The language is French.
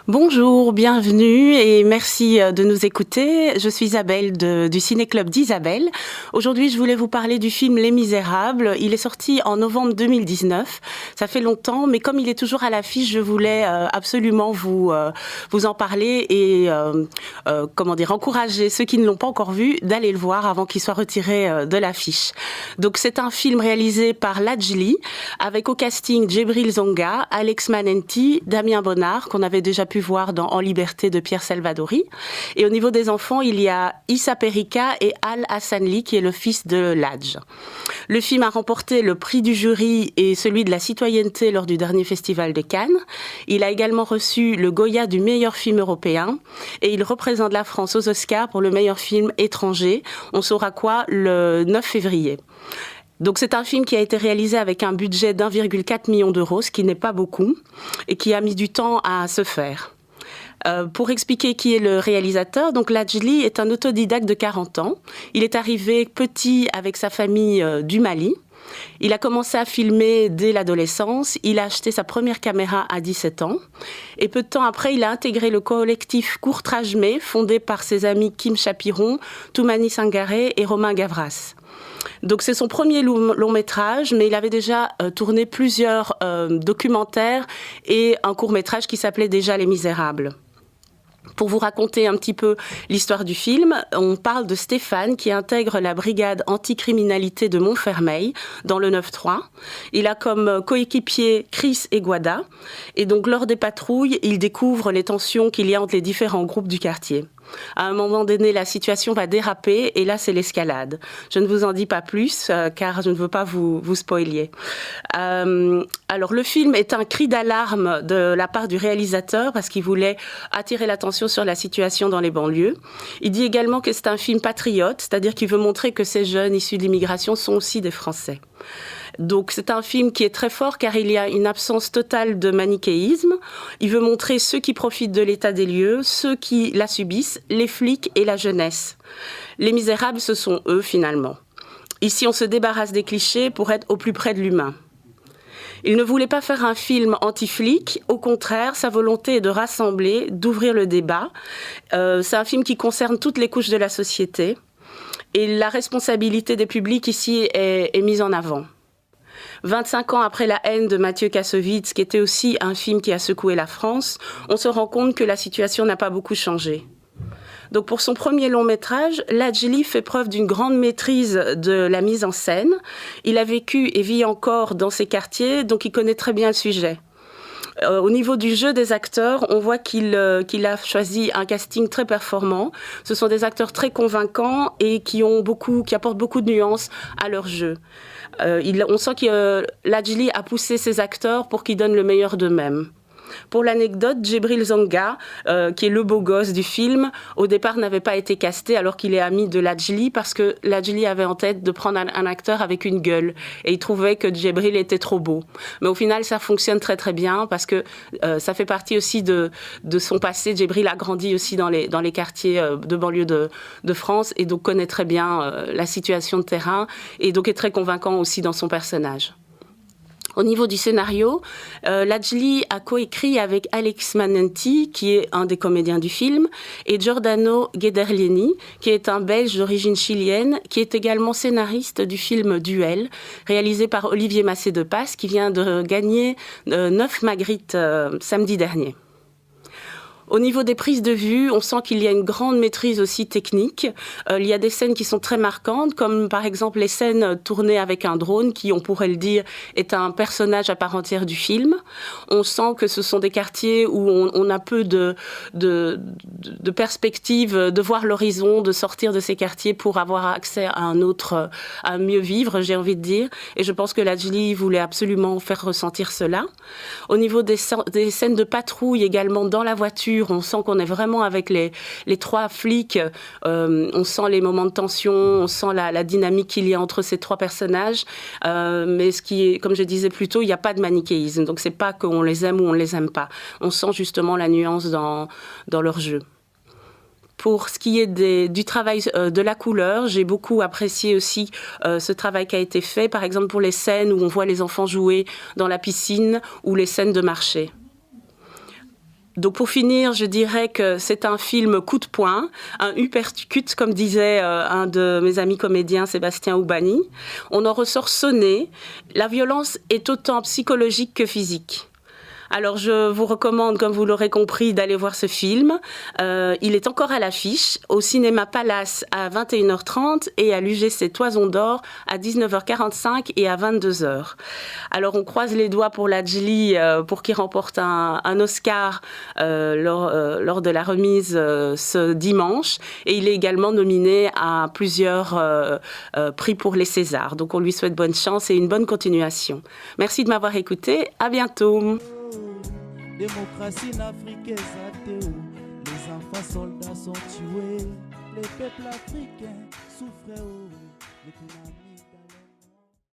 Bonjour, bienvenue et merci de nous écouter. Je suis Isabelle du Ciné-Club d'Isabelle. Aujourd'hui, je voulais vous parler du film Les Misérables. Il est sorti en novembre 2019. Ça fait longtemps, mais comme il est toujours à l'affiche, je voulais absolument vous en parler et encourager ceux qui ne l'ont pas encore vu d'aller le voir avant qu'il soit retiré de l'affiche. Donc c'est un film réalisé par Lajli avec au casting Djibril Zonga, Alex Manenti, Damien Bonnard qu'on avait déjà pu voir dans En Liberté de Pierre Salvadori. Et au niveau des enfants, il y a Issa Perika et Al Hassanli qui est le fils de Ladj. Le film a remporté le prix du jury et celui de la citoyenneté lors du dernier festival de Cannes. Il a également reçu le Goya du meilleur film européen et il représente la France aux Oscars pour le meilleur film étranger. On saura quoi le 9 février. Donc c'est un film qui a été réalisé avec un budget d'1,4 million d'euros, ce qui n'est pas beaucoup, et qui a mis du temps à se faire. Pour expliquer qui est le réalisateur, donc Lajli est un autodidacte de 40 ans. Il est arrivé petit avec sa famille du Mali. Il a commencé à filmer dès l'adolescence. Il a acheté sa première caméra à 17 ans. Et peu de temps après, il a intégré le collectif Courtrajmé, fondé par ses amis Kim Chapiron, Toumani Sangaré et Romain Gavras. Donc c'est son premier long métrage, mais il avait déjà tourné plusieurs documentaires et un court métrage qui s'appelait déjà Les Misérables. Pour vous raconter un petit peu l'histoire du film, on parle de Stéphane qui intègre la brigade anticriminalité de Montfermeil dans le 9-3. Il a comme coéquipier Chris et Guada. Et donc lors des patrouilles, il découvre les tensions qu'il y a entre les différents groupes du quartier. À un moment donné, la situation va déraper et là, c'est l'escalade. Je ne vous en dis pas plus car je ne veux pas vous spoiler. Alors, le film est un cri d'alarme de la part du réalisateur parce qu'il voulait attirer l'attention sur la situation dans les banlieues. Il dit également que c'est un film patriote, c'est-à-dire qu'il veut montrer que ces jeunes issus de l'immigration sont aussi des Français. Donc c'est un film qui est très fort car il y a une absence totale de manichéisme. Il veut montrer ceux qui profitent de l'état des lieux, ceux qui la subissent, les flics et la jeunesse. Les misérables, ce sont eux finalement. Ici, on se débarrasse des clichés pour être au plus près de l'humain. Il ne voulait pas faire un film anti-flic, au contraire, sa volonté est de rassembler, d'ouvrir le débat. C'est un film qui concerne toutes les couches de la société et la responsabilité des publics ici est mise en avant. 25 ans après La haine de Mathieu Kassovitz, qui était aussi un film qui a secoué la France, on se rend compte que la situation n'a pas beaucoup changé. Donc pour son premier long métrage, Lajli fait preuve d'une grande maîtrise de la mise en scène. Il a vécu et vit encore dans ces quartiers, donc il connaît très bien le sujet. Au niveau du jeu des acteurs, on voit qu'il a choisi un casting très performant. Ce sont des acteurs très convaincants et qui apportent beaucoup de nuances à leur jeu. On sent que Lajli a poussé ses acteurs pour qu'ils donnent le meilleur d'eux-mêmes. Pour l'anecdote, Djibril Zonga, qui est le beau gosse du film, au départ n'avait pas été casté alors qu'il est ami de Lajli parce que Lajli avait en tête de prendre un acteur avec une gueule et il trouvait que Djibril était trop beau. Mais au final, ça fonctionne très très bien parce que ça fait partie aussi de son passé. Djibril a grandi aussi dans les quartiers de banlieue de France et donc connaît très bien la situation de terrain et donc est très convaincant aussi dans son personnage. Au niveau du scénario, Lajli a coécrit avec Alex Manenti, qui est un des comédiens du film, et Giordano Gederlieni, qui est un Belge d'origine chilienne, qui est également scénariste du film Duel, réalisé par Olivier Massé-de-Passe, qui vient de gagner 9 Magritte samedi dernier. Au niveau des prises de vue, on sent qu'il y a une grande maîtrise aussi technique. Il y a des scènes qui sont très marquantes, comme par exemple les scènes tournées avec un drone, qui, on pourrait le dire, est un personnage à part entière du film. On sent que ce sont des quartiers où on a peu de perspective de voir l'horizon, de sortir de ces quartiers pour avoir accès à à mieux vivre, j'ai envie de dire. Et je pense que Lajli voulait absolument faire ressentir cela. Au niveau des scènes de patrouille également dans la voiture, on sent qu'on est vraiment avec les 3 flics. On sent les moments de tension, on sent la dynamique qu'il y a entre ces 3 personnages. Mais ce qui est, comme je disais plus tôt, il n'y a pas de manichéisme. Donc c'est pas qu'on les aime ou on les aime pas. On sent justement la nuance dans leur jeu. Pour ce qui est du travail de la couleur, j'ai beaucoup apprécié aussi ce travail qui a été fait, par exemple pour les scènes où on voit les enfants jouer dans la piscine ou les scènes de marché. Donc pour finir, je dirais que c'est un film coup de poing, un uppercut, comme disait un de mes amis comédiens, Sébastien Oubani. On en ressort sonné. La violence est autant psychologique que physique. Alors je vous recommande, comme vous l'aurez compris, d'aller voir ce film. Il est encore à l'affiche au Cinéma Palace à 21h30 et à l'UGC Toison d'Or à 19h45 et à 22h. Alors on croise les doigts pour Ladjli pour qu'il remporte un Oscar lors de la remise ce dimanche. Et il est également nominé à plusieurs prix pour les Césars. Donc on lui souhaite bonne chance et une bonne continuation. Merci de m'avoir écouté. À bientôt. Démocratie n'africaine, les enfants soldats sont tués, les peuples africains souffrent.